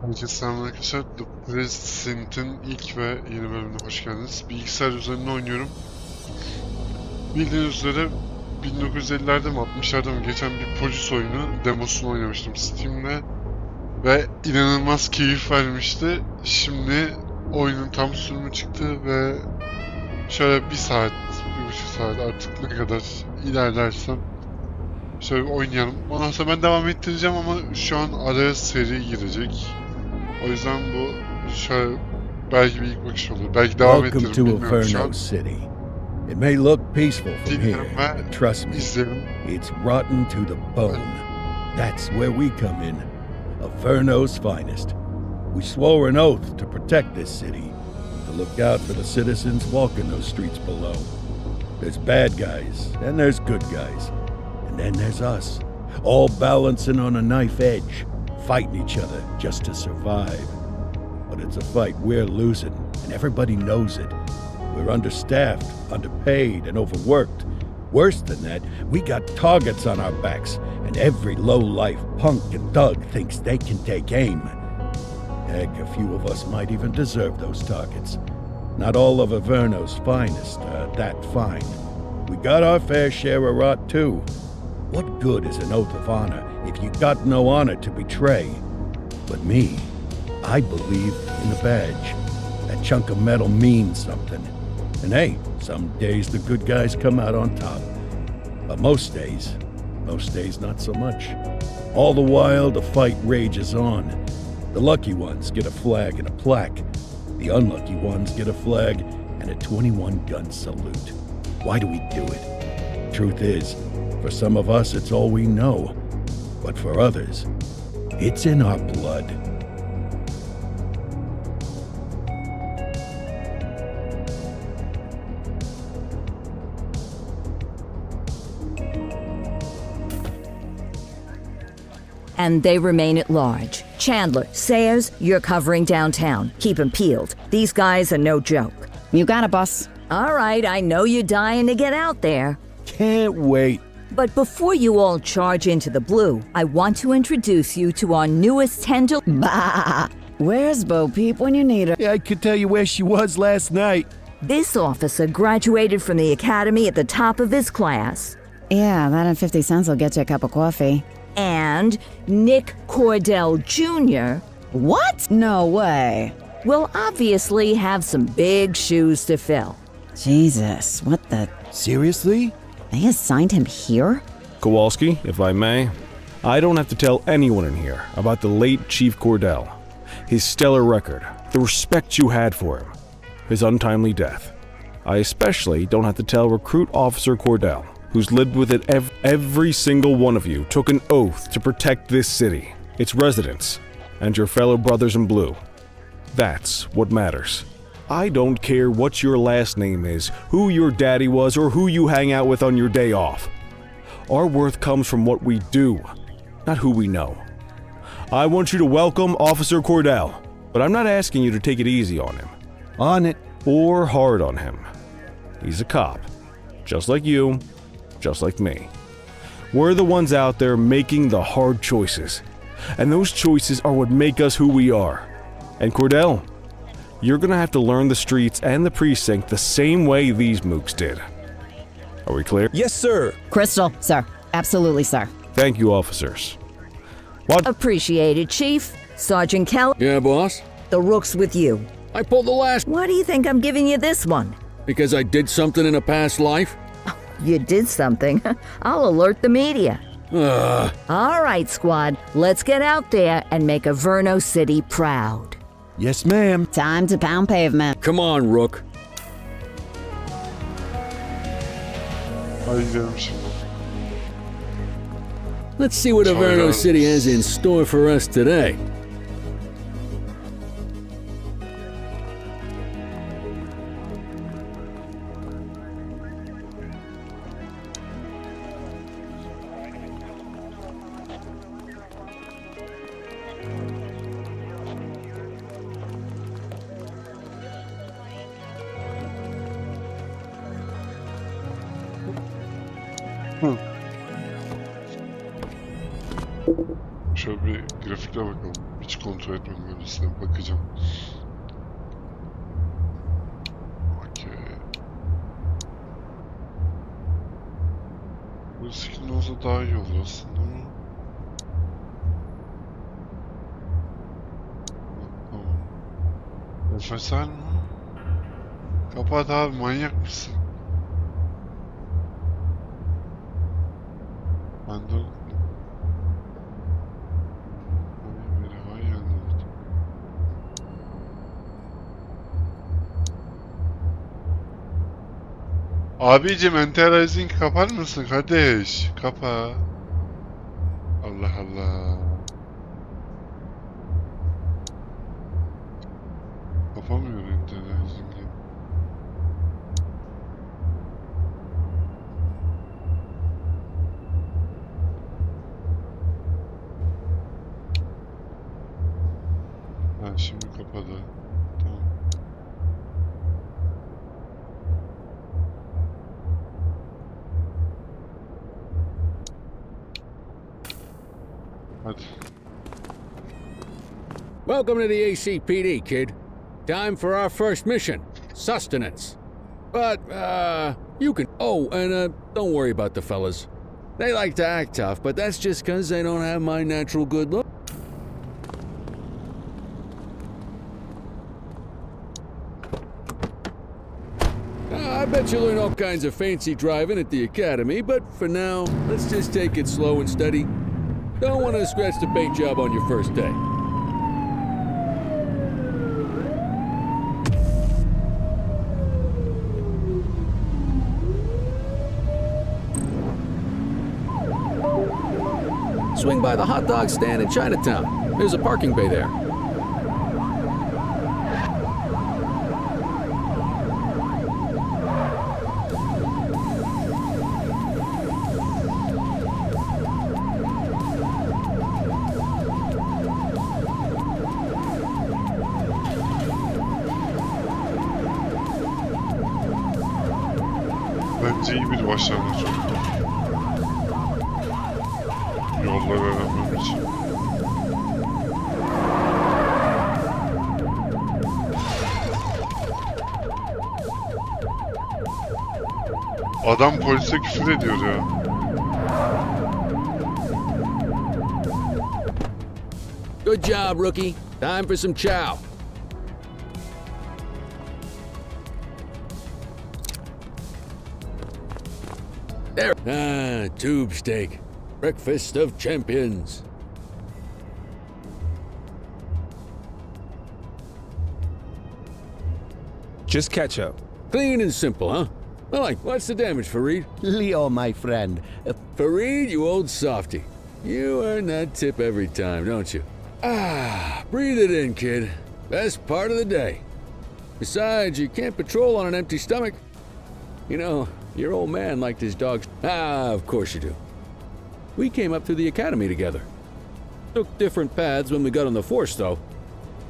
Herkese selam arkadaşlar. Precint'in ilk ve yeni bölümüne hoş geldiniz. Bilgisayar üzerinde oynuyorum. Bildiğiniz üzere 1950'lerde mi 60'larda mı geçen bir polis oyunu demosunu oynamıştım Steam'de. Ve inanılmaz keyif vermişti. Şimdi oyunun tam sürümü çıktı ve şöyle 1 saat, 1,5 saat artık ne kadar ilerlersem şöyle oynayalım. Ondan sonra ben devam ettireceğim ama şu an araya seri girecek. O yüzden bu şöyle belki bir ilk bakış olur. Belki devam ettiririm bilmiyorum şu an. It may look peaceful from here, but trust me, İzleyelim. it's rotten to the bone. That's where we come in. Averno's finest. We swore an oath to protect this city, to look out for the citizens walking those streets below. There's bad guys, and there's good guys. And then there's us, all balancing on a knife edge, fighting each other just to survive. But it's a fight we're losing, and everybody knows it. We're understaffed, underpaid, and overworked. Worse than that, we got targets on our backs, and every low-life punk and thug thinks they can take aim. Heck, a few of us might even deserve those targets. Not all of Averno's finest are that fine. We got our fair share of rot, too. What good is an oath of honor if you got no honor to betray? But me, I believe in a badge. That chunk of metal means something. And hey, some days the good guys come out on top. But most days not so much. All the while, the fight rages on. The lucky ones get a flag and a plaque. The unlucky ones get a flag and a 21-gun salute. Why do we do it? Truth is, for some of us, it's all we know. But for others, it's in our blood. And they remain at large. Chandler, Sayers, you're covering downtown. Keep 'em peeled. These guys are no joke. You got it, boss. All right, I know you're dying to get out there. Can't wait. But before you all charge into the blue, I want to introduce you to our newest tender. Bah! Where's Bo Peep when you need her? Yeah, I could tell you where she was last night. This officer graduated from the academy at the top of his class. Yeah, that and 50 cents will get you a cup of coffee. And Nick Cordell Jr. What? No way. will obviously have some big shoes to fill. Jesus, what the... Seriously? They assigned him here? Kowalski, if I may, I don't have to tell anyone in here about the late Chief Cordell, his stellar record, the respect you had for him, his untimely death. I especially don't have to tell Recruit Officer Cordell, who's lived with it every single one of you took an oath to protect this city, its residents, and your fellow brothers in blue. That's what matters. I don't care what your last name is, who your daddy was, or who you hang out with on your day off. Our worth comes from what we do, not who we know. I want you to welcome Officer Cordell, but I'm not asking you to take it easy on him. On it. Or hard on him. He's a cop, just like you, just like me. We're the ones out there making the hard choices, and those choices are what make us who we are. And Cordell, you're gonna have to learn the streets and the precinct the same way these mooks did. Are we clear? Yes, sir. Crystal, sir. Absolutely, sir. Thank you, officers. What? Appreciated, Chief. Sergeant Kelly, Yeah, boss? the rook's with you. I pulled the last Why do you think I'm giving you this one? because I did something in a past life. You did something. I'll alert the media. All right, squad. Let's get out there and make Averno City proud. Yes, ma'am. Time to pound pavement. Come on, Rook. Hadi gidelim şimdi. Let's see what Averno City has in store for us today. Şöyle bir grafiklere bakalım. Hiç kontrol etmedim öylesine. Bakacağım. Okey. Bu skin olsa daha iyi olur aslında ama. Tamam. Profesör mü? Kapat abi, manyak mısın? Ben de... Abicim, enterprising kapar mısın kardeş? Kapa. Allah Allah. Kapamıyor enterprising'i. Ha, şimdi kapadı. Tamam. Hadi. Welcome to the ACPD, kid. Time for our first mission, sustenance. But, you can... Oh, and, don't worry about the fellas. They like to act tough, but that's just because they don't have my natural good look. I bet you learn all kinds of fancy driving at the academy, but for now, let's just take it slow and steady. Don't want to scratch the paint job on your first day. Swing by the hot dog stand in Chinatown. There's a parking bay there. Bence iyi bir başlangıç oldu. Yolları öğrenmem için. Adam polise küfür ediyor ya. Good job, rookie. Time for some chow. There. Ah, tube steak. Breakfast of champions. Just ketchup. Clean and simple, huh? Well, like, what's the damage, Fareed? Leo, my friend. Fareed, you old softy. You earn that tip every time, don't you? Ah, breathe it in, kid. Best part of the day. Besides, you can't patrol on an empty stomach. You know, your old man liked his dogs. Ah, of course you do. We came up through the academy together. Took different paths when we got on the force, though.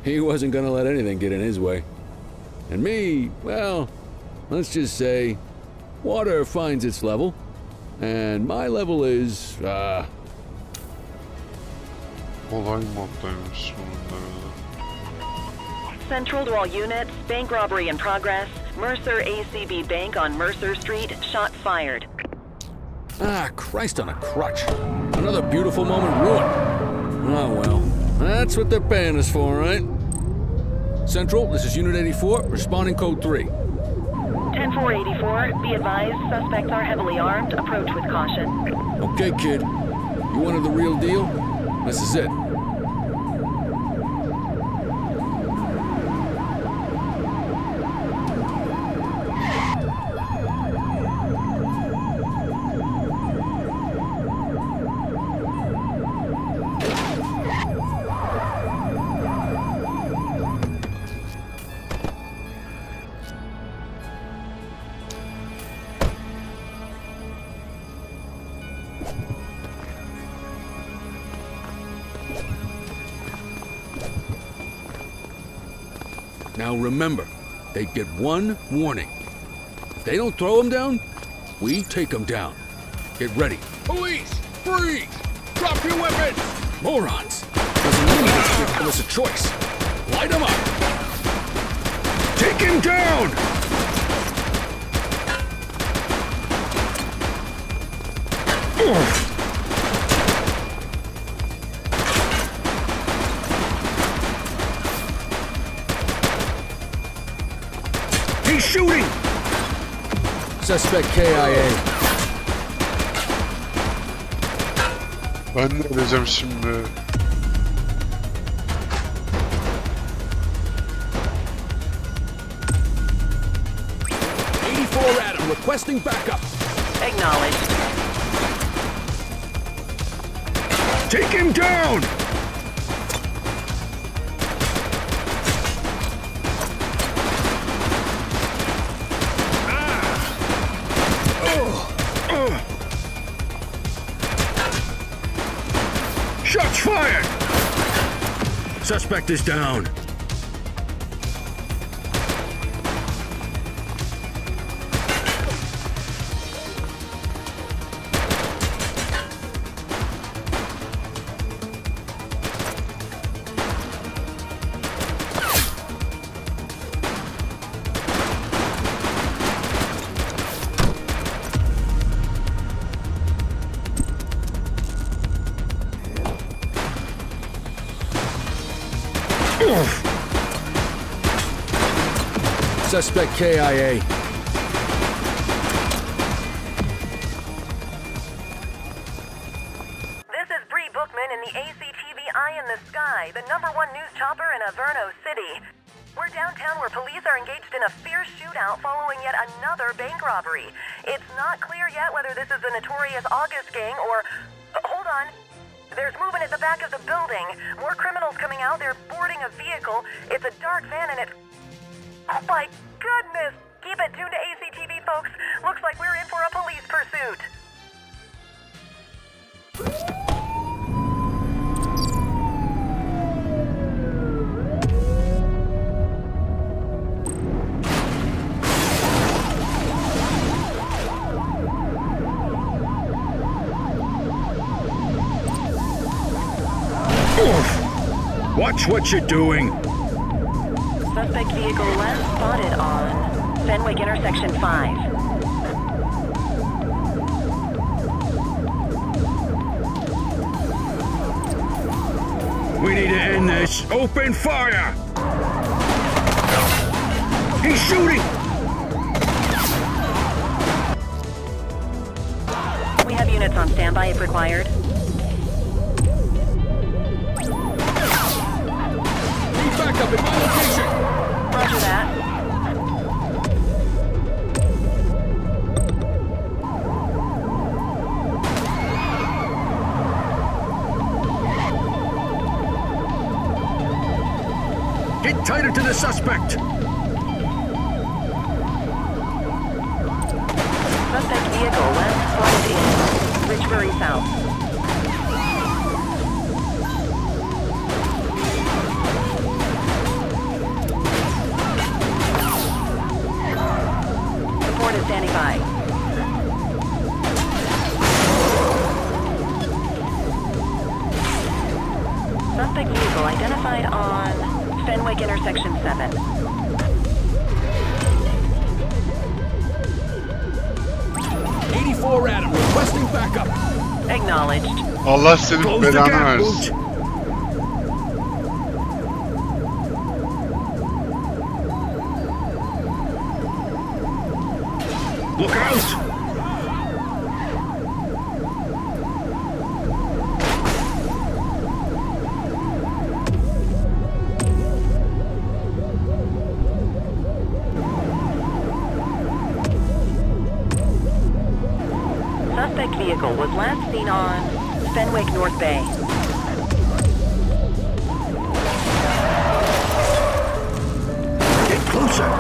He wasn't gonna let anything get in his way. And me, well, let's just say, water finds its level, and my level is, Olay moddaymış bunun Central to all units, bank robbery in progress. Mercer ACB Bank on Mercer Street, shots fired. Ah, Christ on a crutch. Another beautiful moment ruined. Oh well, that's what they're paying us for, right? Central, this is Unit 84, responding code 3. 10-484, be advised, suspects are heavily armed, approach with caution. Okay, kid. You wanted the real deal? This is it. Now remember, they get one warning. If they don't throw them down, we take them down. Get ready. Police! Freeze! Drop your weapons! Morons! Doesn't Give us a choice. Light him up. Take him down. He's shooting. Suspect KIA. Ben ne edeceğim şimdi? Adam requesting backup. Acknowledged. Take him down! Shots fired! Suspect is down. Suspect KIA. This is Bree Bookman in the ACTV Eye in the Sky, the #1 news chopper in Averno City. We're downtown where police are engaged in a fierce shootout following yet another bank robbery. It's not clear yet whether this is the notorious August gang or... hold on. There's movement at the back of the building. More criminals coming out. They're boarding a vehicle. It's a dark van and it's... oh my goodness! Keep it tuned to ACTV, folks. Looks like we're in for a police pursuit. Watch what you're doing. Suspect vehicle last spotted on Fenwick intersection 5. We need to end this. Open fire! He's shooting! We have units on standby if required. Back up at my location! Roger that. Get tighter to the suspect! Suspect vehicle last spotted in Richbury South. Standing by. Suspect vehicle identified on Fenwick intersection 7. '84 Adam requesting backup. Acknowledged. Allah senin belanı versin. Look out! Suspect vehicle was last seen on Fenwick North Bay. Get closer!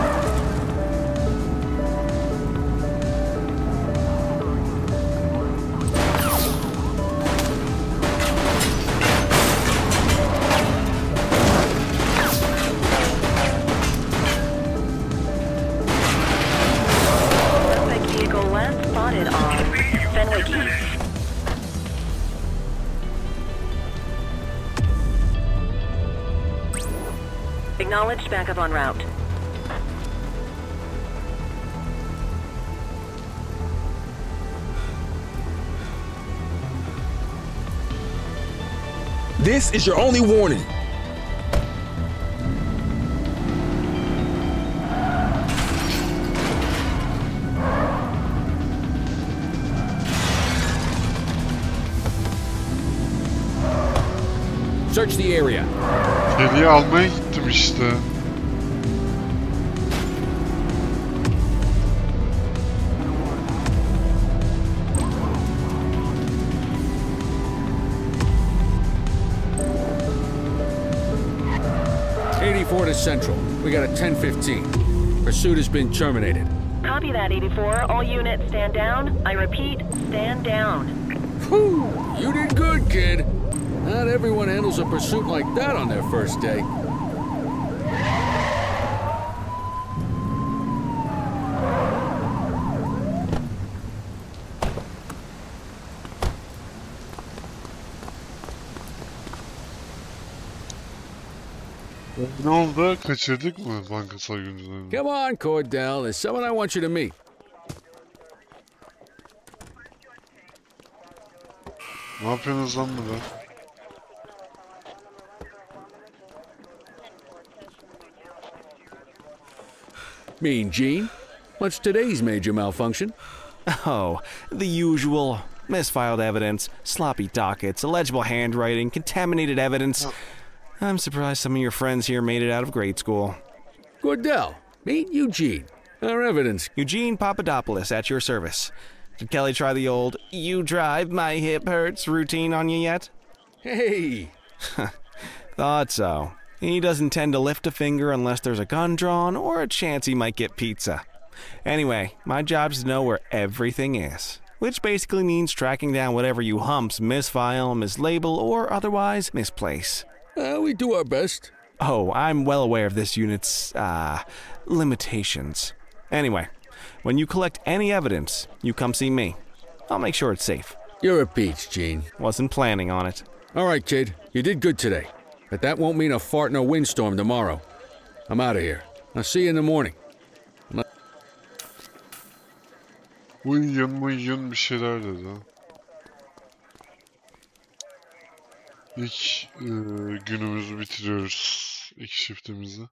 Acknowledged, backup en route. This is your only warning. Search the area. Hediye almaya gittim işte. To Central. We got a 10:15. Pursuit has been terminated. Copy that, 84. All units stand down. I repeat, stand down. Whew! You did good, kid. Not everyone handles a pursuit like that on their first day. Ne oldu? Kaçırdık mı banka soyguncularını? Come on, Cordell. There's someone I want you to meet. Ne yapıyorsunuz lan burada? Mean Gene? What's today's major malfunction? Oh, the usual. Misfiled evidence, sloppy dockets, illegible handwriting, contaminated evidence. I'm surprised some of your friends here made it out of grade school. Cordell, meet Eugene. Our evidence. Eugene Papadopoulos at your service. Did Kelly try the old, "you drive, my hip hurts" routine on you yet? Hey! Thought so. He doesn't tend to lift a finger unless there's a gun drawn or a chance he might get pizza. Anyway, my job's to know where everything is. Which basically means tracking down whatever you humps misfile, mislabel, or otherwise misplace. We do our best. Oh, I'm well aware of this unit's, limitations. Anyway, when you collect any evidence, you come see me. I'll make sure it's safe. You're a peach, Gene. Wasn't planning on it. All right, kid. You did good today. But that won't mean a fart in a windstorm tomorrow. I'm out of here. I'll see you in the morning. Uyuyun bir şeyler dedi. İlk günümüzü bitiriyoruz. İlk shiftimizi.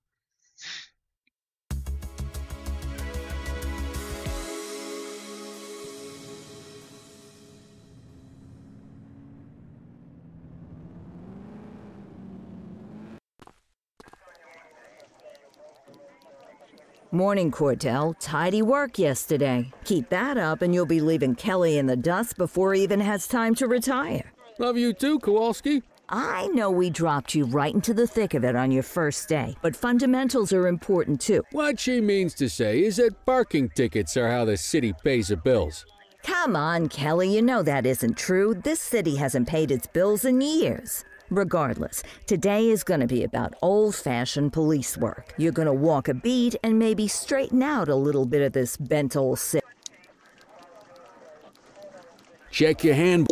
Morning, Cordell. Tidy work yesterday. Keep that up and you'll be leaving Kelly in the dust before he even has time to retire. Love you too, Kowalski. I know we dropped you right into the thick of it on your first day, but fundamentals are important too. What she means to say is that parking tickets are how the city pays the bills. Come on, Kelly, you know that isn't true. This city hasn't paid its bills in years. Regardless, today is going to be about old-fashioned police work. You're going to walk a beat and maybe straighten out a little bit of this bent old city. Check your handbook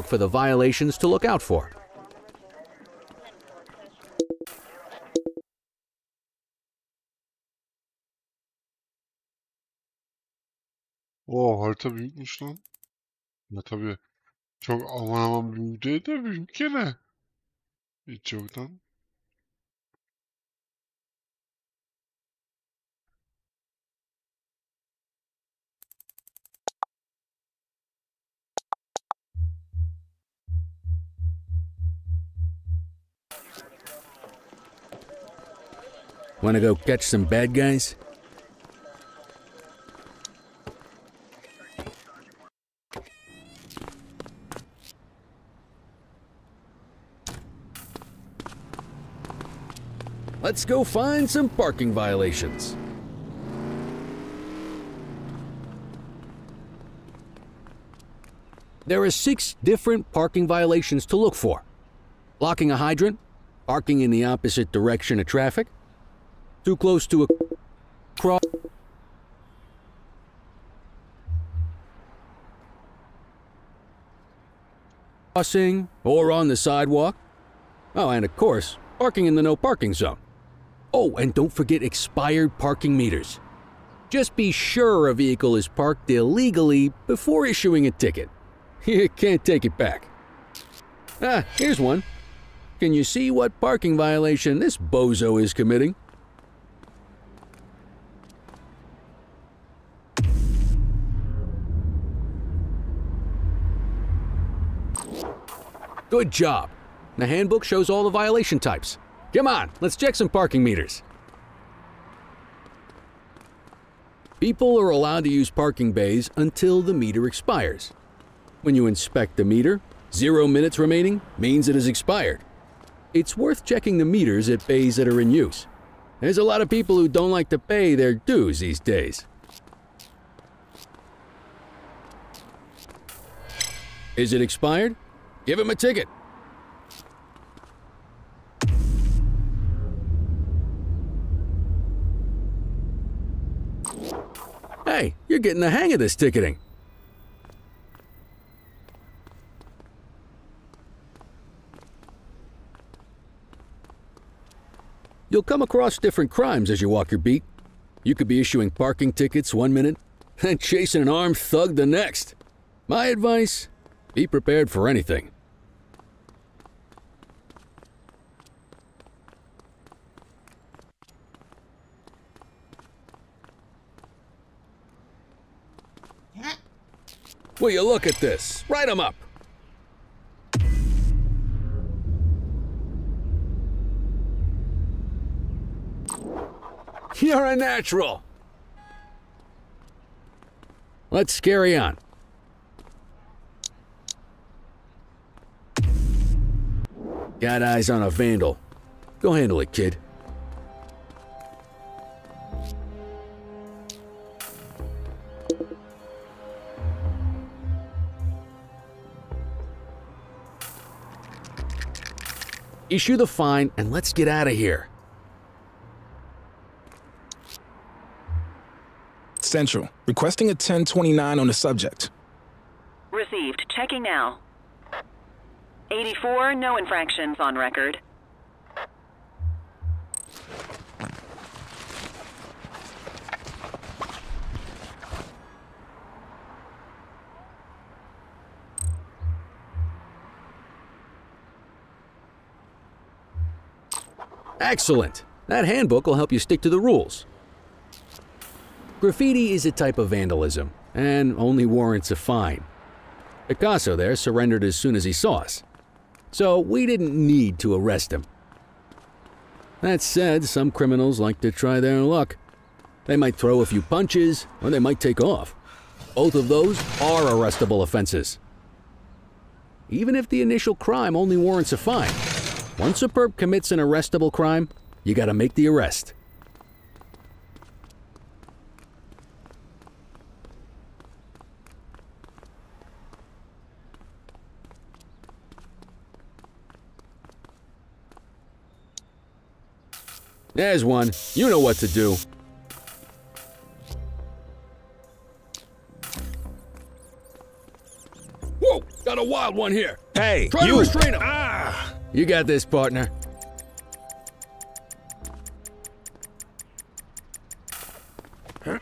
for the violations to look out for. Oo, harita büyükmüş lan. Ya tabii çok aman büyük de büyük gene. Hiç yoktan. Wanna go catch some bad guys? Let's go find some parking violations. There are 6 different parking violations to look for. Blocking a hydrant, parking in the opposite direction of traffic, too close to a crossing or on the sidewalk, Oh, and of course, parking in the no parking zone. Oh, and don't forget expired parking meters. Just be sure a vehicle is parked illegally before issuing a ticket. You can't take it back. Ah, here's one. Can you see what parking violation this bozo is committing? Good job. The handbook shows all the violation types. Come on, let's check some parking meters. People are allowed to use parking bays until the meter expires. When you inspect the meter, 0 minutes remaining means it has expired. It's worth checking the meters at bays that are in use. There's a lot of people who don't like to pay their dues these days. Is it expired? Give him a ticket. Hey, you're getting the hang of this ticketing. You'll come across different crimes as you walk your beat. You could be issuing parking tickets 1 minute and chasing an armed thug the next. My advice, be prepared for anything. Will you look at this? Write 'em up. You're a natural. Let's carry on. Got eyes on a vandal. Go handle it, kid. Issue the fine and let's get out of here. Central, requesting a 1029 on the subject. Received. Checking now. 84, no infractions on record. Excellent. That handbook will help you stick to the rules. Graffiti is a type of vandalism and only warrants a fine. Picasso there surrendered as soon as he saw us, so we didn't need to arrest him. That said, some criminals like to try their luck. They might throw a few punches, or they might take off. Both of those are arrestable offenses. Even if the initial crime only warrants a fine, once a perp commits an arrestable crime, you gotta make the arrest. There's one. You know what to do. Whoa! Got a wild one here. Hey, Try you! to restrain him. Ah! You got this, partner.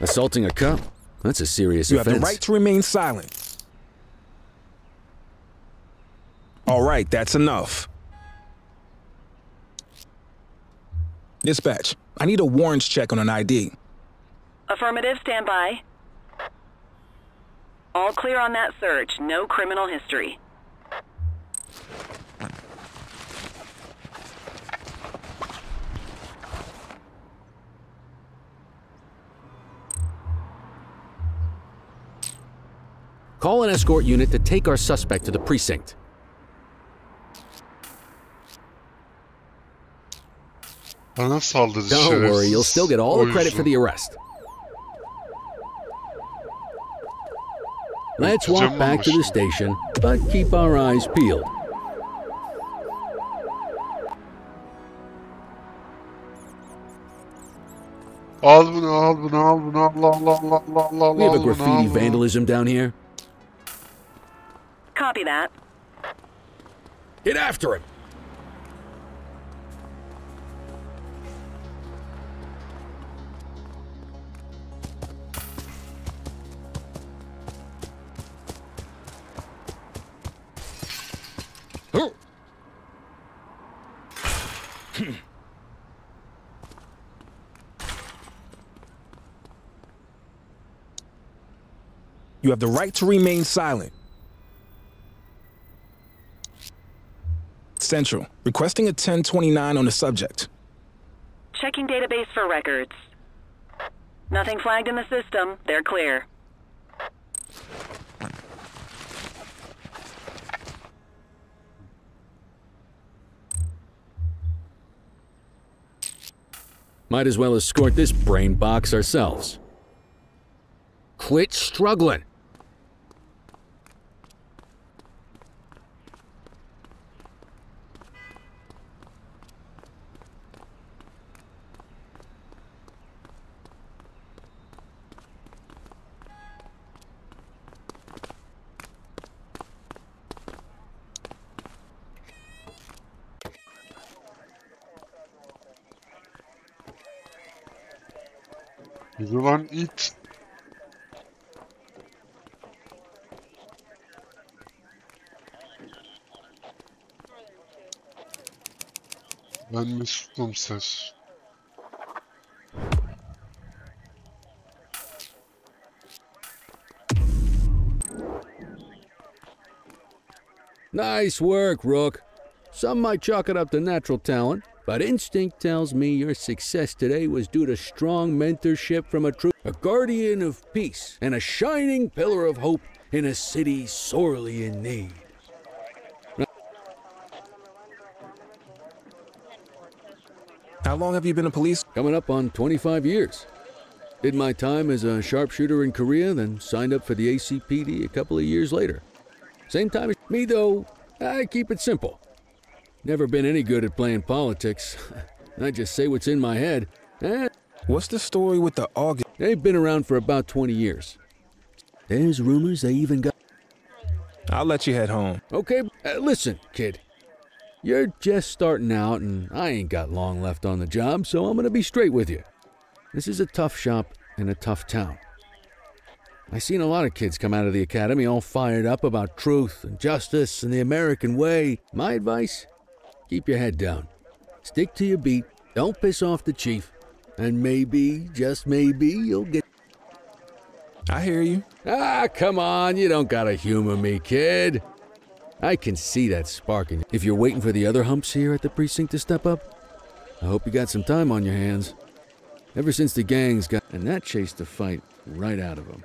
Assaulting a cop? That's a serious You have offense. the right to remain silent. All right, that's enough. Dispatch, I need a warrants check on an ID. Affirmative, stand by. All clear on that search. No criminal history. Call an escort unit to take our suspect to the precinct. Bana saldırdı Don't şerefsiz. worry, you'll still get all the credit for the arrest. Let's walk back to the station, but keep our eyes peeled. Al bunu, al bunu, al bunu, Allah Allah Allah Allah Allah. We have a al bunu, al graffiti bunu. vandalism down here. Copy that. Get after him! You have the right to remain silent. Central, requesting a 1029 on the subject. Checking database for records. Nothing flagged in the system. They're clear. Might as well escort this brain box ourselves. Quit struggling. Yürü lan it. Ben Mesut Komiser. Nice work, Rook. Some might chalk it up to natural talent, but instinct tells me your success today was due to strong mentorship from a guardian of peace and a shining pillar of hope in a city sorely in need. How long have you been in police? Coming up on 25 years. Did my time as a sharpshooter in Korea, then signed up for the ACPD a couple of years later. Same time as me, though, I keep it simple. Never been any good at playing politics. I just say what's in my head. What's the story with the August? They've been around for about 20 years. There's rumors they even got... I'll let you head home. Okay, listen, kid. You're just starting out, and I ain't got long left on the job, so I'm gonna be straight with you. This is a tough shop in a tough town. I've seen a lot of kids come out of the academy all fired up about truth and justice and the American way. My advice? Keep your head down. Stick to your beat, don't piss off the chief, and maybe, just maybe, you'll get... I hear you. Ah, come on, you don't gotta humor me, kid. I can see that spark in you. If you're waiting for the other humps here at the precinct to step up, I hope you got some time on your hands. Ever since the gangs got... And that chased the fight right out of them.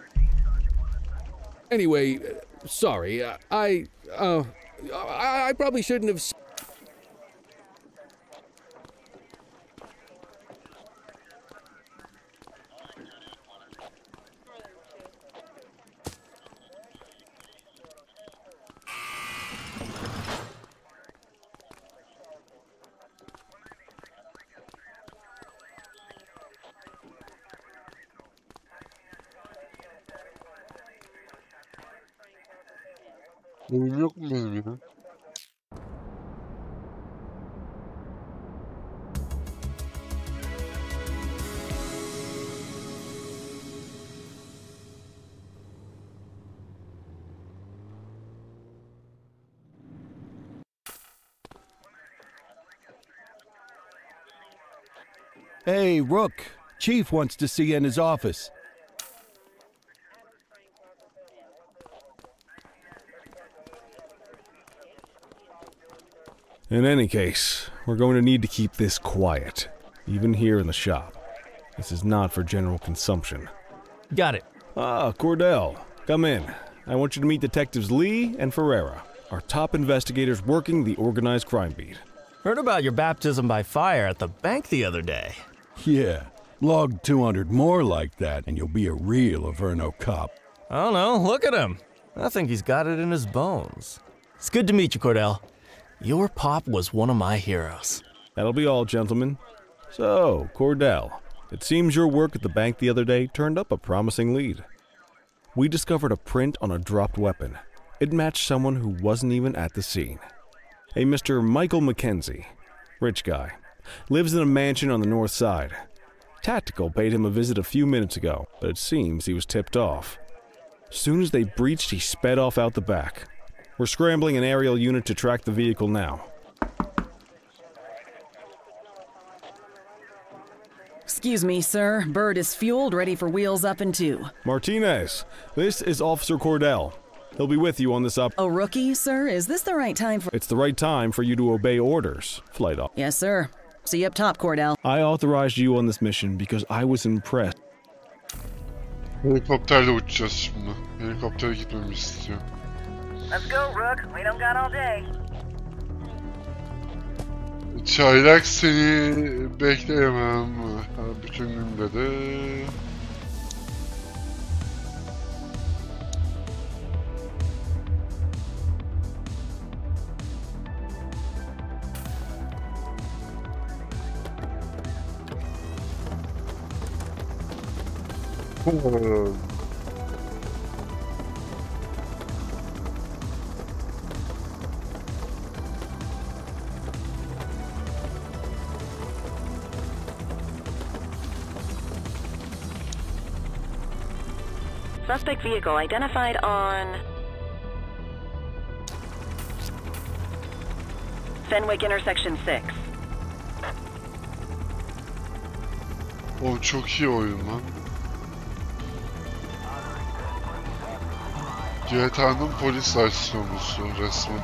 Anyway, sorry, I probably shouldn't have... Bölüm yok mu benim ya? Hey, Rook. Chief wants to see you in his office. In any case, we're going to need to keep this quiet, even here in the shop. This is not for general consumption. Got it. Ah, Cordell, come in. I want you to meet Detectives Lee and Ferreira, our top investigators working the organized crime beat. Heard about your baptism by fire at the bank the other day. Yeah, log 200 more like that and you'll be a real Averno cop. I don't know, look at him. I think he's got it in his bones. It's good to meet you, Cordell. Your pop was one of my heroes. That'll be all, gentlemen. So, Cordell, it seems your work at the bank the other day turned up a promising lead. We discovered a print on a dropped weapon. It matched someone who wasn't even at the scene. A Mr. Michael Mackenzie, rich guy, lives in a mansion on the north side. Tactical paid him a visit a few minutes ago, but it seems he was tipped off. Soon as they breached, he sped off out the back. We're scrambling an aerial unit to track the vehicle now. Excuse me, sir. Bird is fueled, ready for wheels up in 2. Martinez, this is Officer Cordell. He'll be with you on this A rookie, sir? Is this the right time for— It's the right time for you to obey orders, Flight Officer. Yes, sir. See you up top, Cordell. I authorized you on this mission because I was impressed. Helikopterle uçacağız şimdi. Helikoptere gitmemi istiyor. Let's go, Rook. We don't got all day. Çaylak seni bekleyemem. Bütün gün dedi. Suspect vehicle identified on Fenwick intersection 6. O çok iyi oyun lan. GTA'nın polis versiyonusu resmen.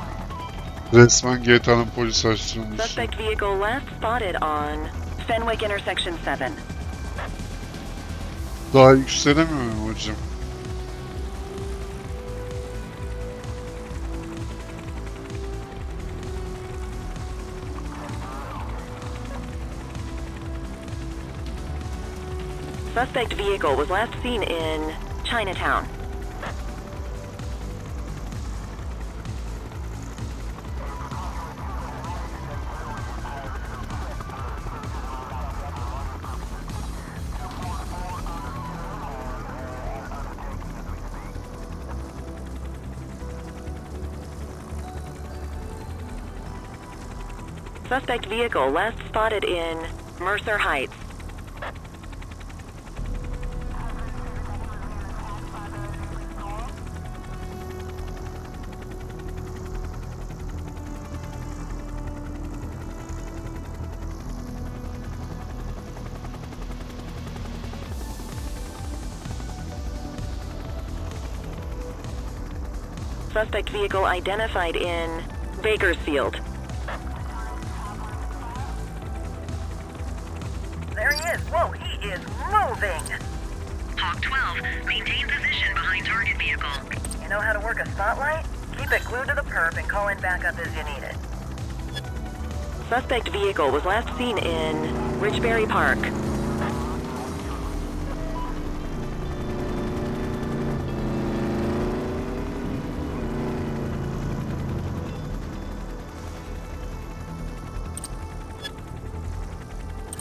Resmen GTA'nın polis versiyonusu. Suspect vehicle last spotted on Fenwick intersection 7. Daha yükselemiyor muyum hocam? Suspect vehicle was last seen in Chinatown. Suspect vehicle last spotted in Mercer Heights. Suspect vehicle identified in Bakersfield. There he is. Whoa, he is moving. Hawk 12, maintain position behind target vehicle. You know how to work a spotlight? Keep it glued to the perp and call in backup as you need it. Suspect vehicle was last seen in Richbury Park.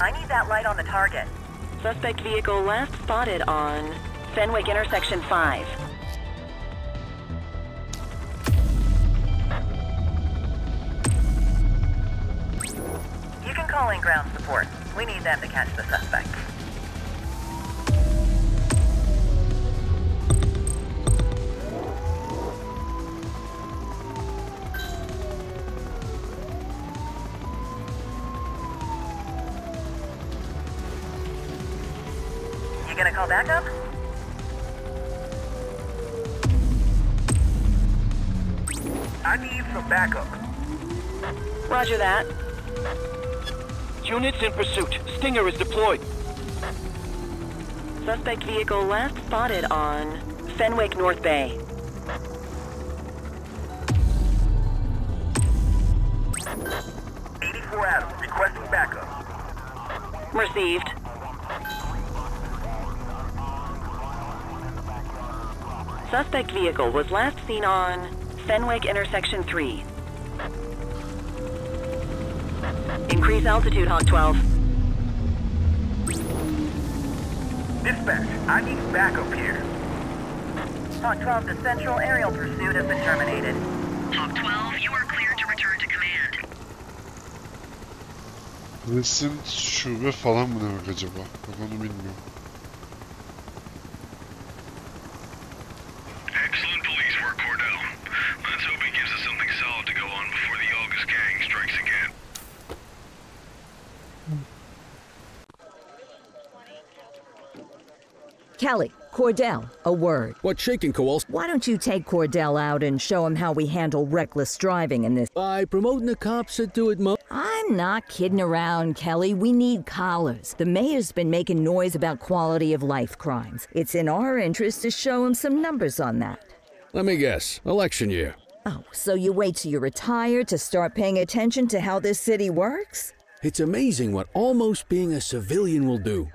I need that light on the target. Suspect vehicle last spotted on Fenwick intersection 5. You can call in ground support. We need them to catch the suspect. You gonna call backup? I need some backup. Roger that. Units in pursuit. Stinger is deployed. Suspect vehicle last spotted on Fenwick North Bay. Adams, requesting backup. Received. Suspect vehicle was last seen on Fenwick intersection 3. Increase altitude, Hawk 12. Dispatch, I need backup here. Hawk 12, the central aerial pursuit has been terminated. Hawk 12, you are cleared to return to command. Precint şube falan mı demek acaba? Bak onu bilmiyorum. Excellent police work, Cordell. Let's hope it gives us something solid to go on before the August gang strikes again. Kelly, Cordell, a word. What's shaking, Kowals? Why don't you take Cordell out and show him how we handle reckless driving in this? By promoting the cops that do it I'm not kidding around, Kelly. We need collars. The mayor's been making noise about quality of life crimes. It's in our interest to show him some numbers on that. Let me guess. Election year. Oh, so you wait till you're retired to start paying attention to how this city works? It's amazing what almost being a civilian will do.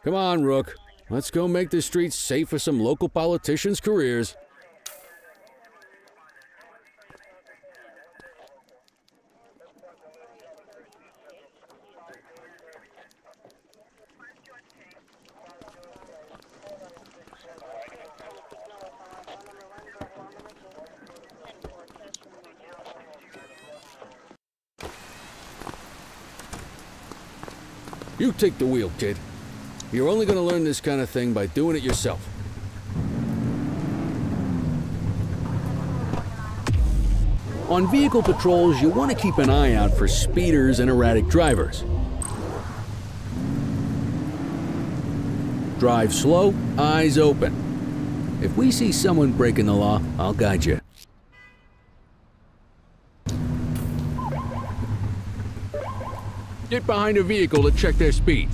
Come on, Rook. Let's go make the streets safe for some local politicians' careers. You take the wheel, kid. You're only going to learn this kind of thing by doing it yourself. On vehicle patrols, you want to keep an eye out for speeders and erratic drivers. Drive slow, eyes open. If we see someone breaking the law, I'll guide you. Get behind a vehicle to check their speed.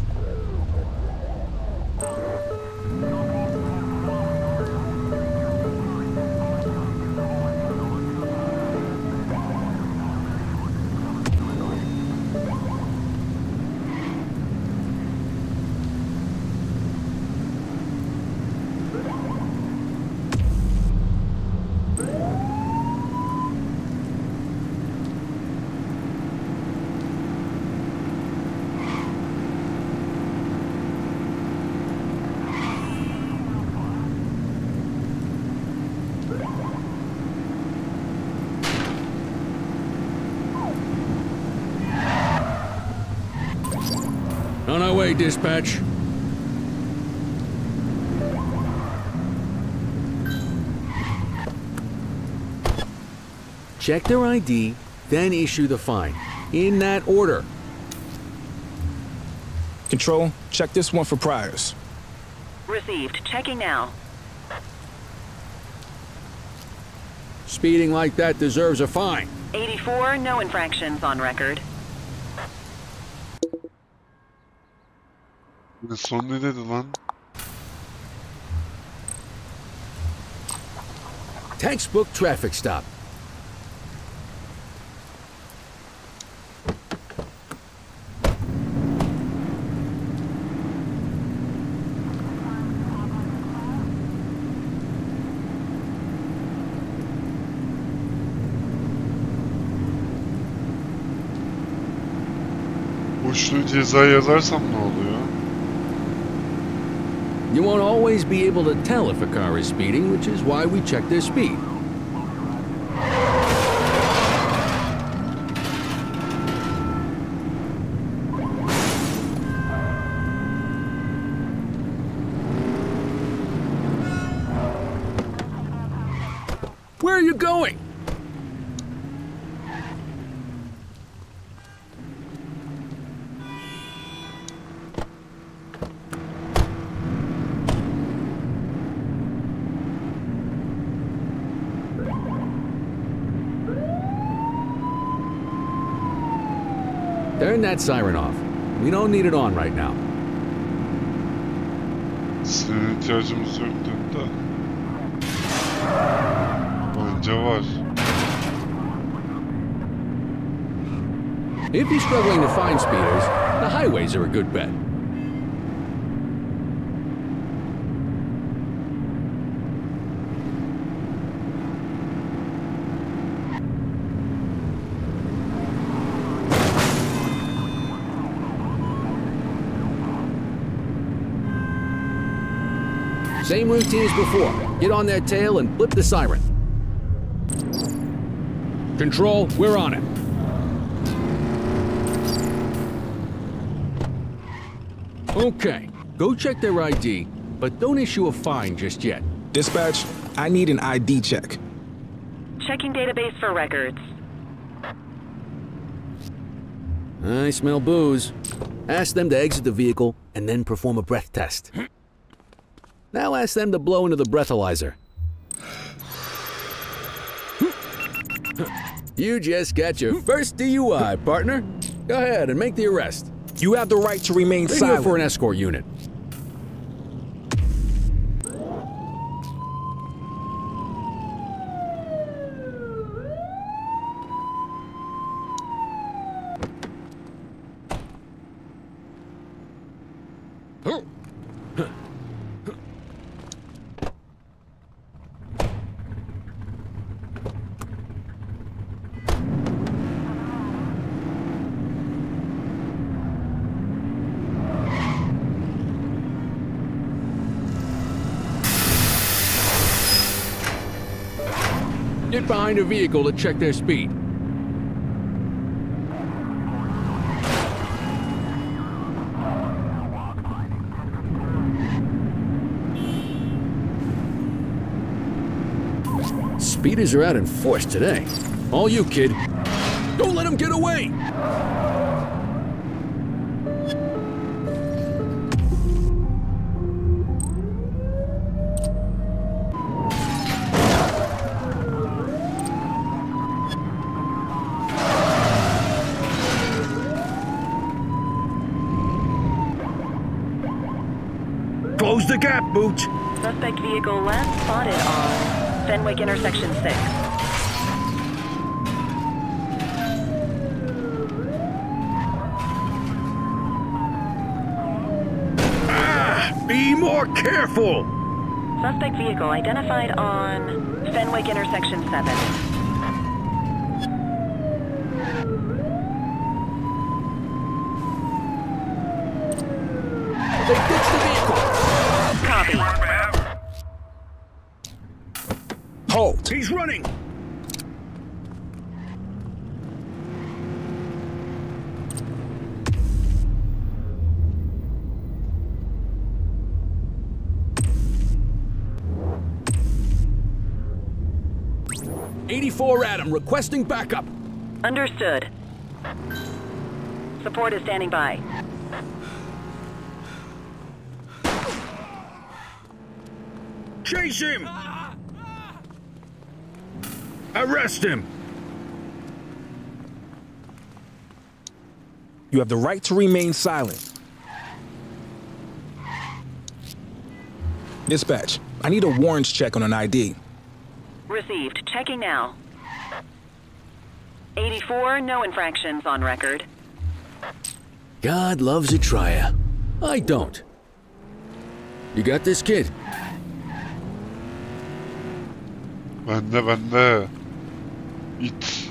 On our way, dispatch. Check their ID, then issue the fine. In that order. Control, check this one for priors. Received. Checking now. Speeding like that deserves a fine. 84, no infractions on record. Son ne dedi lan? Textbook traffic stop. Uçlu ceza yazarsam ne oluyor? You won't always be able to tell if a car is speeding, which is why we check their speed. Where are you going? Turn that siren off. We don't need it on right now. Senin ihtiyacımız yok dedi de. Bence var. If you're struggling to find speeders, the highways are a good bet. Same routine as before. Get on their tail and flip the siren. Control, we're on it. Okay, go check their ID, but don't issue a fine just yet. Dispatch, I need an ID check. Checking database for records. I smell booze. Ask them to exit the vehicle and then perform a breath test. Now ask them to blow into the breathalyzer. You just got your first DUI, partner. Go ahead and make the arrest. You have the right to remain silent. For an escort unit. Get behind a vehicle to check their speed. Speeders are out in force today. All you, kid. Don't let them get away! Close the gap, Booch! Suspect vehicle last spotted on Fenwick intersection 6. Be more careful! Suspect vehicle identified on Fenwick intersection 7. They ditched the vehicle! Copy. Halt! He's running! '84 Adam requesting backup. Understood. Support is standing by. Chase him! Arrest him! You have the right to remain silent. Dispatch, I need a warrants check on an ID. Received. Checking now. 84, no infractions on record. God loves a trier. I don't. You got this, kid? Bende. İt.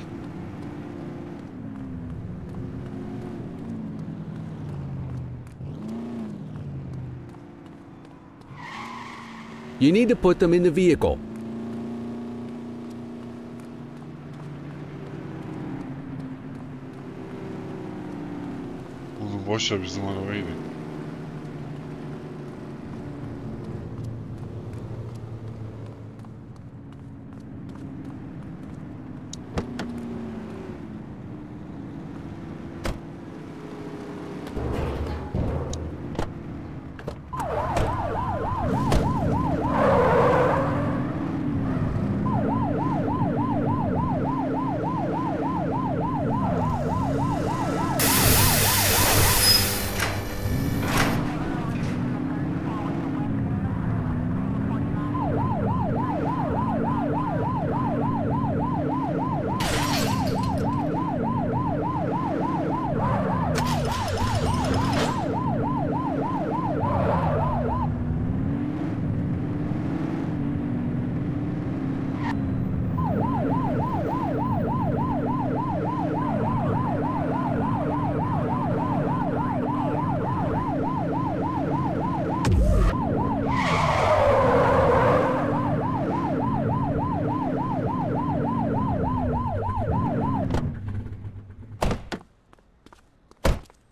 You need to put them in the vehicle. Oğlum boş ver bizim arabayı da.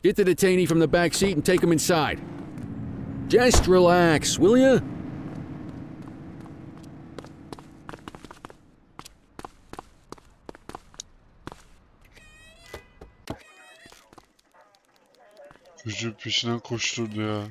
Get the detainee from the back seat and take him inside. Just relax, will ya? Çocuğu peşinden koşturdu ya.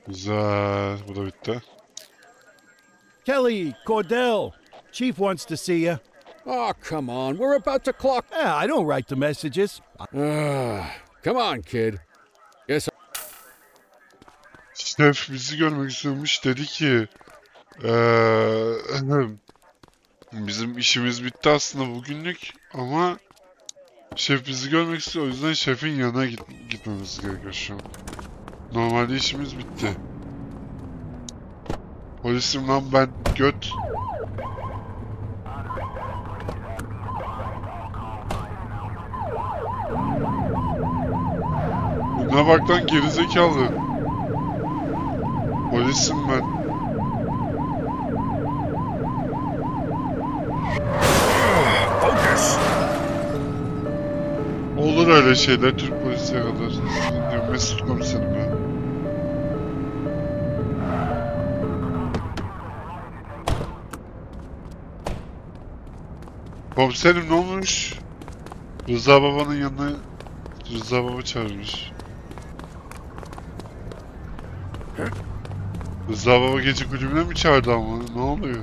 Güzel. Bu da bitti. Kelly, Cordell, Chief wants to see you. Oh, come on. We're about to clock. Yeah, I don't write the messages. Come on, kid. Yes. Şef bizi görmek istiyormuş. Dedi ki bizim işimiz bitti aslında bugünlük ama şef bizi görmek istiyor. O yüzden şefin yanına gitmemiz gerekiyor şu an. Normalde işimiz bitti. Polisim lan ben göt. Buna bak lan gerizekalı. Polisim ben. Focus. Olur öyle şeyler Türk polisiye kadar. Diyorum Mesut komiserim ya. Komiserim ne olmuş? Rıza babanın yanına Rıza baba çağırmış. Rıza baba gece kulübüne mi çağırdı ama? Ne oluyor?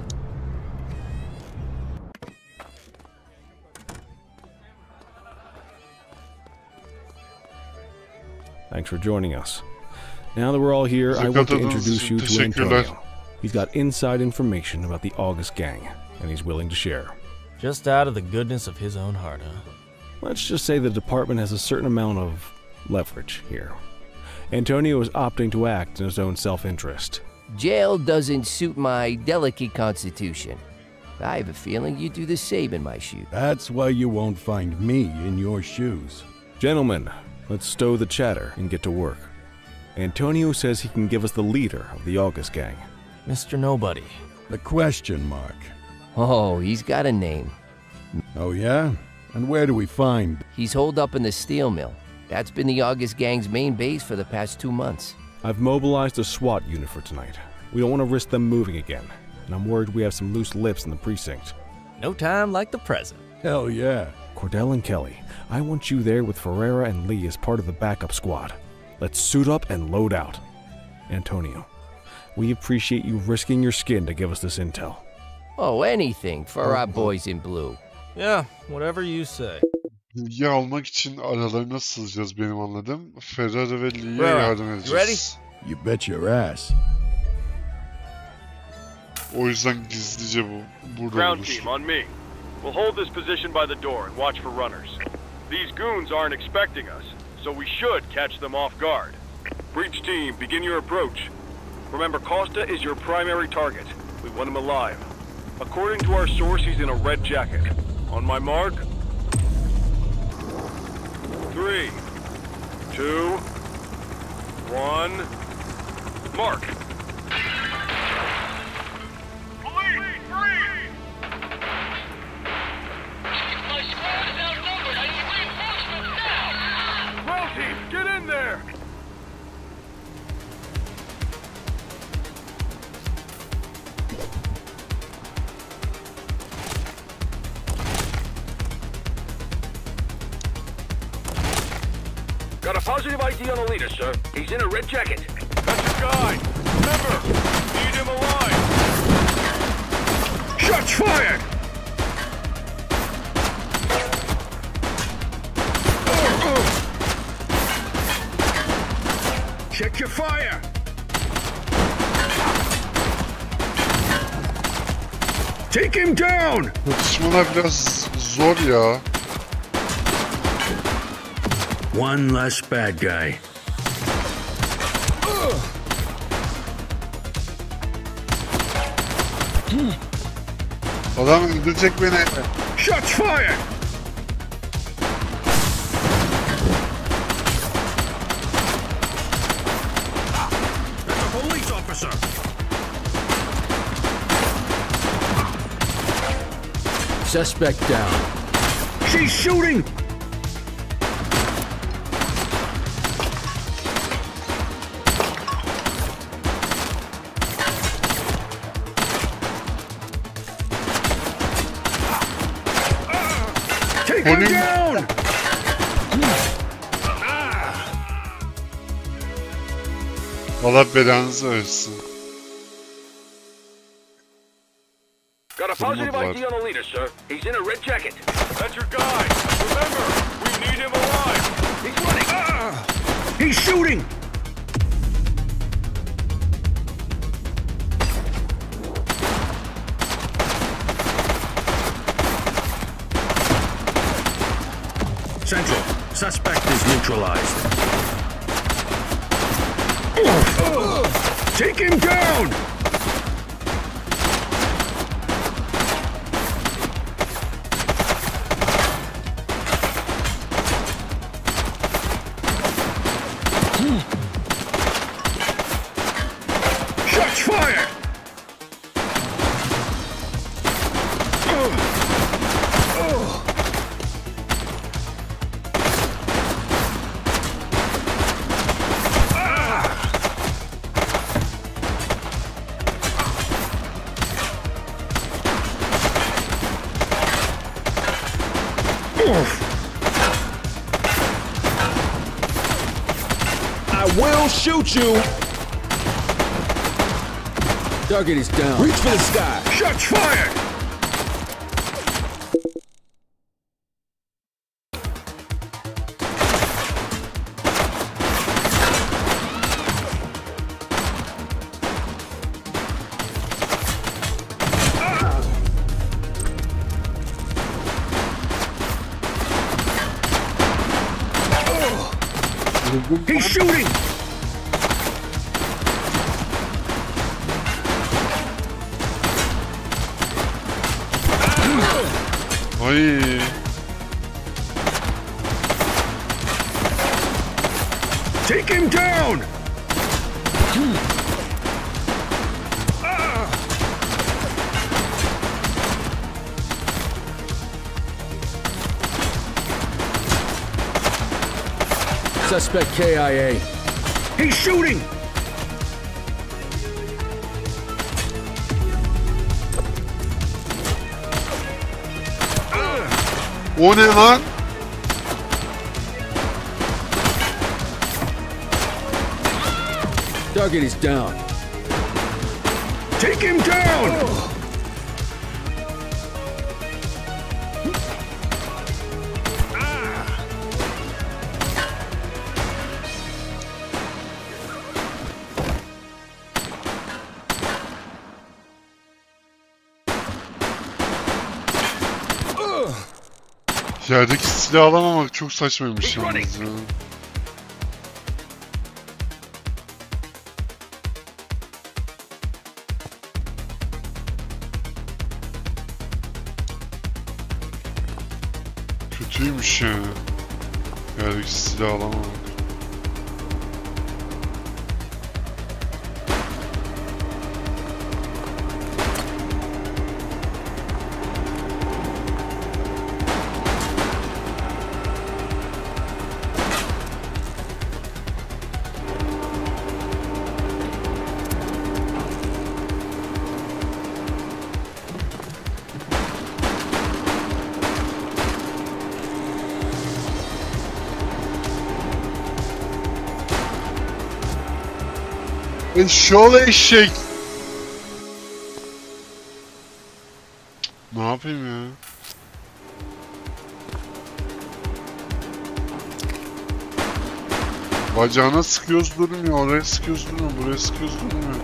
Thanks for joining us. Now that we're all here, I want to introduce you to Antonio. He's got inside information about the August gang, and he's willing to share. Just out of the goodness of his own heart, huh? Let's just say the department has a certain amount of leverage here. Antonio is opting to act in his own self-interest. Jail doesn't suit my delicate constitution. I have a feeling you'd do the same in my shoes. That's why you won't find me in your shoes. Gentlemen, let's stow the chatter and get to work. Antonio says he can give us the leader of the August gang. Mr. Nobody. The question mark. Oh, he's got a name. Oh yeah? And where do we find? He's holed up in the steel mill. That's been the August gang's main base for the past 2 months. I've mobilized a SWAT unit for tonight. We don't want to risk them moving again, and I'm worried we have some loose lips in the precinct. No time like the present. Hell yeah. Cordell and Kelly, I want you there with Ferreira and Lee as part of the backup squad. Let's suit up and load out. Antonio, we appreciate you risking your skin to give us this intel. Oh, anything for our boys in blue. Yeah, whatever you say. Bilgi almak için aralarına sızacağız benim anladığım. Ferrari ve Lee'ye yardım edeceğiz. You bet your ass. O yüzden gizlice burada Ground buluştuk. team on me. We'll hold this position by the door and watch for runners. These goons aren't expecting us, so we should catch them off guard. Breach team, begin your approach. Remember, Costa is your primary target. We want him alive. According to our source, he's in a red jacket. On my mark. 3, 2, 1, mark. Police, freeze! My squad is outnumbered. I need reinforcements now! Ground team, get in there! Got a positive ID on the leader, sir. He's in a red jacket. That's your guy. Remember, need him alive. Shots fired! Check your fire! Take him down! Çatışmalar biraz zor ya. One less bad guy. Adam öldürecek beni. Shots fired! That's a police officer! Suspect down. She's shooting! Take him down! Allah belanızı versin. Got a positive ID on the leader, sir. He's in a red jacket. That's your guy. Remember, we need him alive. He's running. He's shooting! Central, suspect is neutralized. Take him down! Shots fired! I will shoot you! Target is down. Reach for the sky! Shots fired! He's shooting! Ay. Take him down! Suspect KIA. He's shooting! O ne lan? Target is down. Take him down! Yerdeki silahı alamamak çok saçmaymış yalnız ya. Kötüymüş ya. Yerdeki silahı alamamak. Eşşoğlu eşek. Ne yapayım ya? Bacağına sıkıyoruz durmuyor, oraya sıkıyoruz durmuyor, buraya sıkıyoruz durmuyor.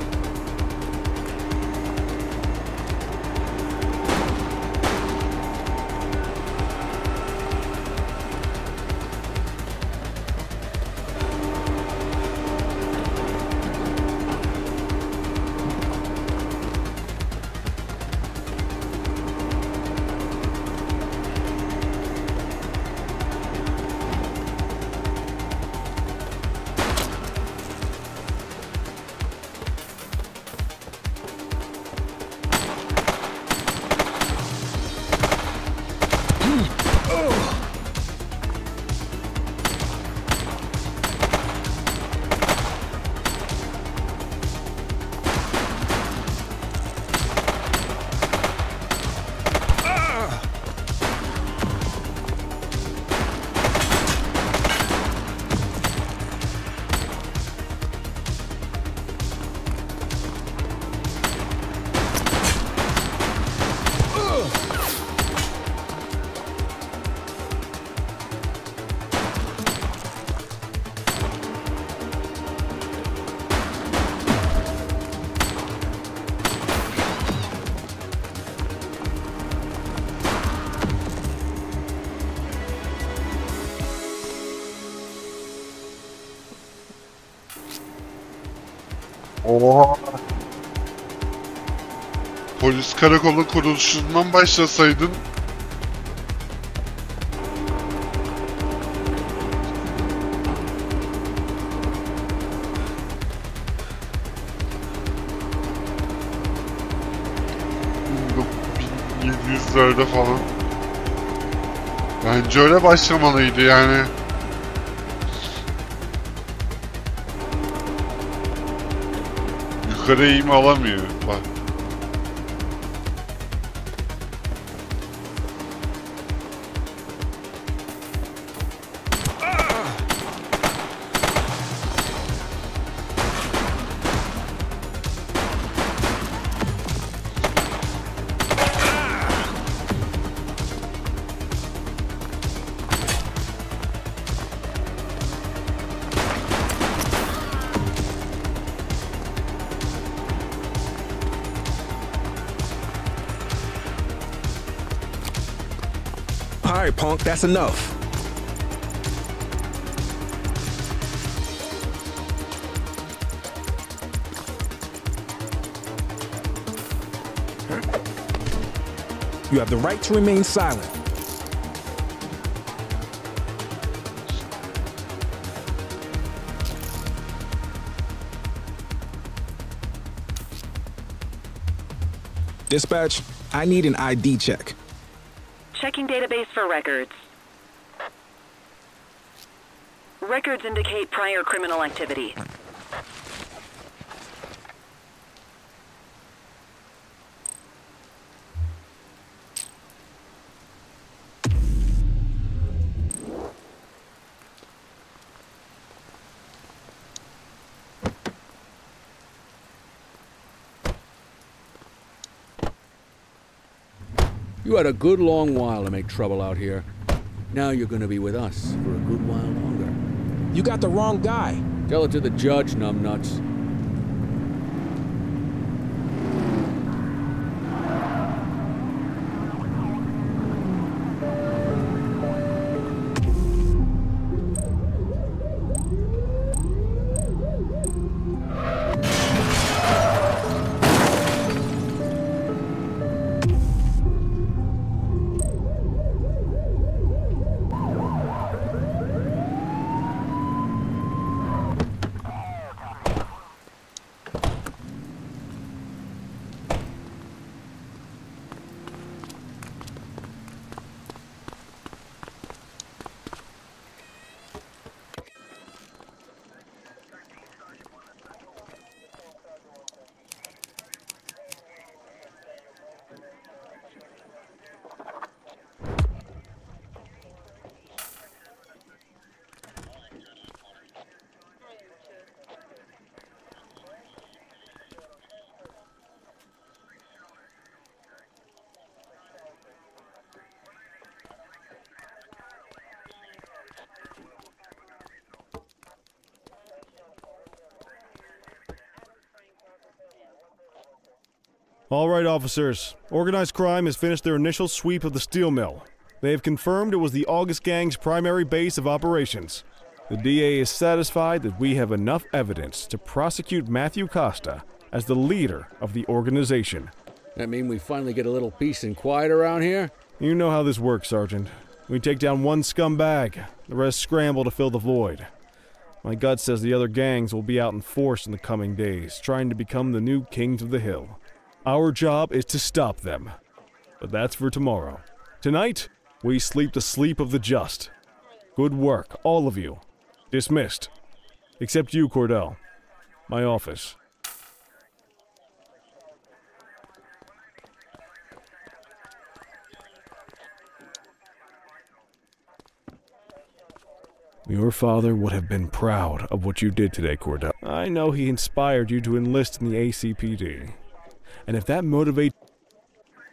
Oha. Polis karakolu kuruluşundan başlasaydın. ...1700'lerde falan. Bence öyle başlamalıydı yani. Yukarı eğim alamıyor bak. All right, punk, that's enough. You have the right to remain silent. Dispatch, I need an ID check. Checking database for records. Records indicate prior criminal activity. You had a good long while to make trouble out here. Now you're gonna be with us for a good while longer. You got the wrong guy. Tell it to the judge, numbnuts. All right, officers. Organized crime has finished their initial sweep of the steel mill. They have confirmed it was the August Gang's primary base of operations. The DA is satisfied that we have enough evidence to prosecute Matthew Costa as the leader of the organization. That mean we finally get a little peace and quiet around here? You know how this works, Sergeant. We take down one scumbag, the rest scramble to fill the void. My gut says the other gangs will be out in force in the coming days, trying to become the new kings of the hill. Our job is to stop them. But that's for tomorrow. Tonight, we sleep the sleep of the just. Good work, all of you. Dismissed. Except you, Cordell. My office. Your father would have been proud of what you did today, Cordell. I know he inspired you to enlist in the ACPD. And if that motivates...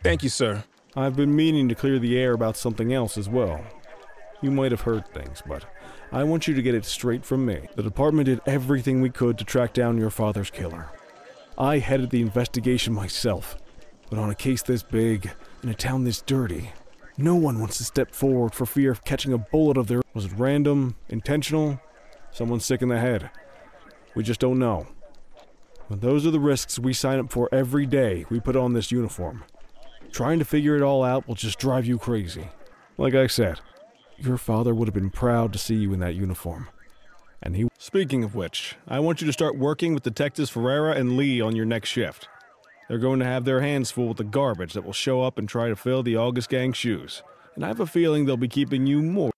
Thank you, sir. I've been meaning to clear the air about something else as well. You might have heard things, but I want you to get it straight from me. The department did everything we could to track down your father's killer. I headed the investigation myself. But on a case this big, in a town this dirty, no one wants to step forward for fear of catching a bullet of their... Was it random? Intentional? Someone sick in the head? We just don't know. But those are the risks we sign up for every day we put on this uniform. Trying to figure it all out will just drive you crazy. Like I said, your father would have been proud to see you in that uniform. And he... Speaking of which, I want you to start working with Detectives Ferreira and Lee on your next shift. They're going to have their hands full with the garbage that will show up and try to fill the August Gang's shoes. And I have a feeling they'll be keeping you more...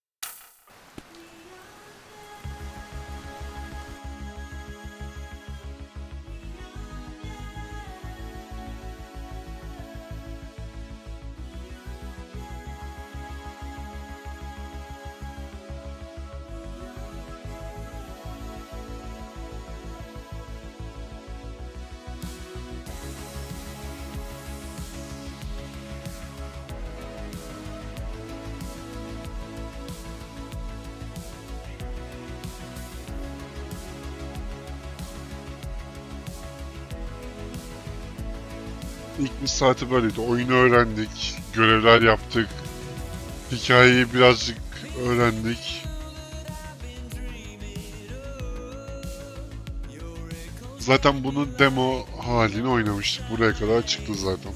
İlk bir saati böyleydi. Oyunu öğrendik, görevler yaptık, hikayeyi birazcık öğrendik. Zaten bunun demo halini oynamıştık. Buraya kadar çıktı zaten.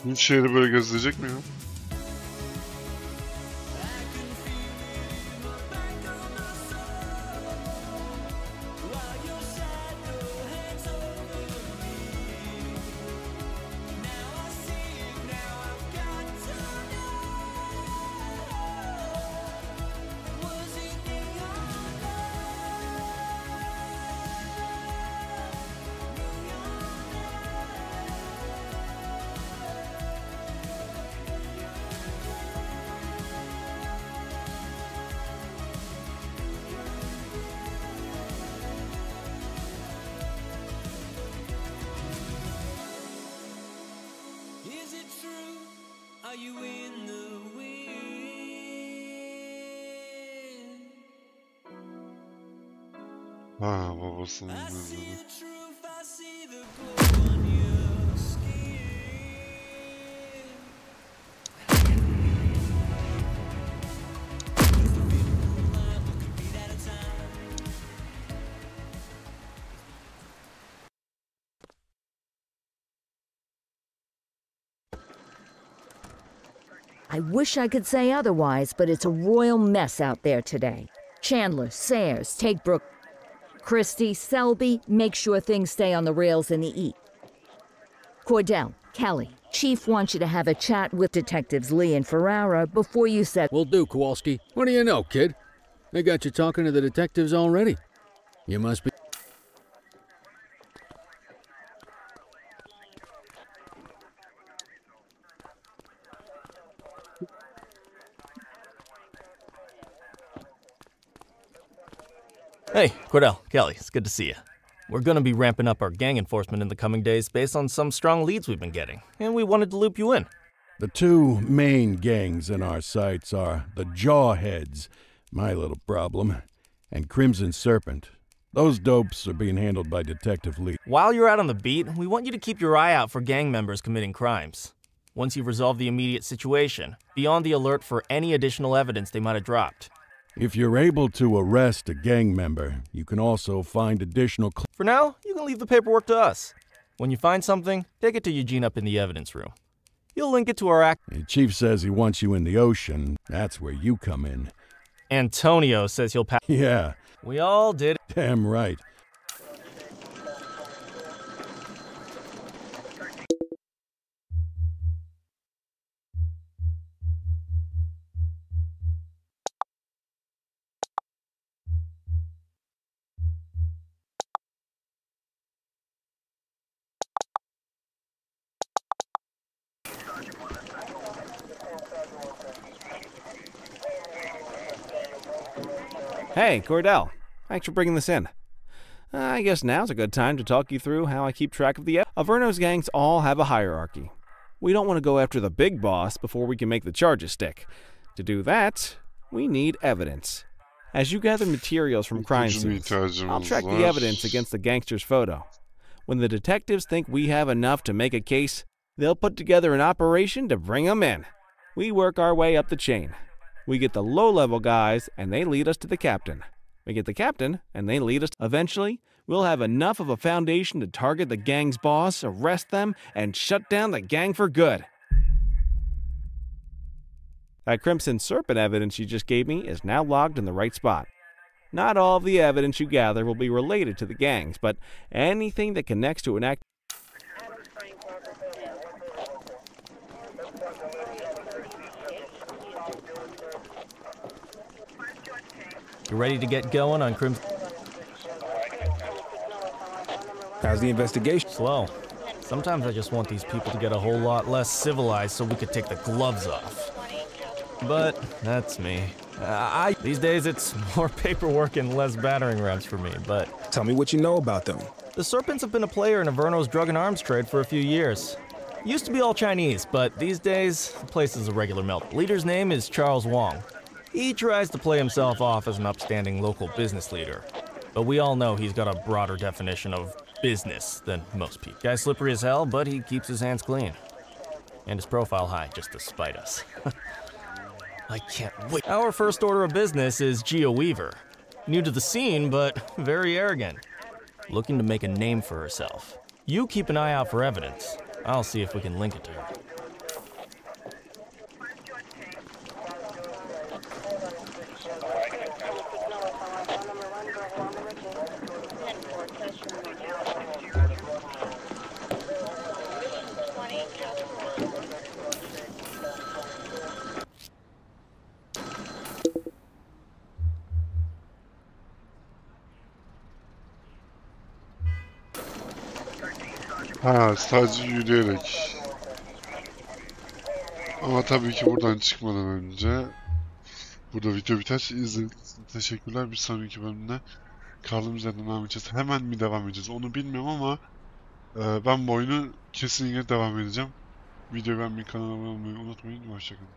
Bu şehri böyle gezilecek mi ya? Ha, babasının mezarı. I wish I could say otherwise, but it's a royal mess out there today. Chandler, Sayers, Takebrook, Christie, Selby, make sure things stay on the rails in the E. Cordell, Kelly, Chief wants you to have a chat with Detectives Lee and Ferrara before you set... Will do, Kowalski. What do you know, kid? They got you talking to the detectives already. You must be... Hey, Cordell, Kelly, it's good to see you. We're gonna be ramping up our gang enforcement in the coming days based on some strong leads we've been getting, and we wanted to loop you in. The two main gangs in our sights are the Jawheads, my little problem, and Crimson Serpent. Those dopes are being handled by Detective Lee. While you're out on the beat, we want you to keep your eye out for gang members committing crimes. Once you've resolved the immediate situation, be on the alert for any additional evidence they might have dropped. If you're able to arrest a gang member, you can also find additional... For now, you can leave the paperwork to us. When you find something, take it to Eugene up in the evidence room. You'll link it to our act... The chief says he wants you in the ocean. That's where you come in. Antonio says he'll pass... Yeah. We all did. Damn right. Hey, Cordell. Thanks for bringing this in. I guess now's a good time to talk you through how I keep track of the Averno's gangs all have a hierarchy. We don't want to go after the big boss before we can make the charges stick. To do that, we need evidence. As you gather materials from crime scenes, I'll track the evidence against the gangster's photo. When the detectives think we have enough to make a case, they'll put together an operation to bring them in. We work our way up the chain. We get the low-level guys, and they lead us to the captain. We get the captain, and they lead us. Eventually, we'll have enough of a foundation to target the gang's boss, arrest them, and shut down the gang for good. That Crimson Serpent evidence you just gave me is now logged in the right spot. Not all of the evidence you gather will be related to the gangs, but anything that connects to an act. You ready to get going on Crimson? How's the investigation? Slow. Sometimes I just want these people to get a whole lot less civilized so we could take the gloves off. But that's me. These days it's more paperwork and less battering rams for me, but... Tell me what you know about them. The Serpents have been a player in Averno's drug and arms trade for a few years. Used to be all Chinese, but these days the place is a regular melt. Leader's name is Charles Wong. He tries to play himself off as an upstanding local business leader. But we all know he's got a broader definition of business than most people. Guy's slippery as hell, but he keeps his hands clean. And his profile high, just to spite us. I can't wait. Our first order of business is Geo Weaver. New to the scene, but very arrogant. Looking to make a name for herself. You keep an eye out for evidence. I'll see if we can link it to her. Ha, sadece yürüyerek. Ama tabii ki buradan çıkmadan önce burada video biter. İzlediğiniz için teşekkürler. Bir sonraki bölümde kaldığımız yerden devam edeceğiz. Hemen mi devam edeceğiz onu bilmiyorum ama ben bu oyunu kesinlikle devam edeceğim. Videoyu beğenmeyi, kanala abone olmayı unutmayın. Hoşçakalın.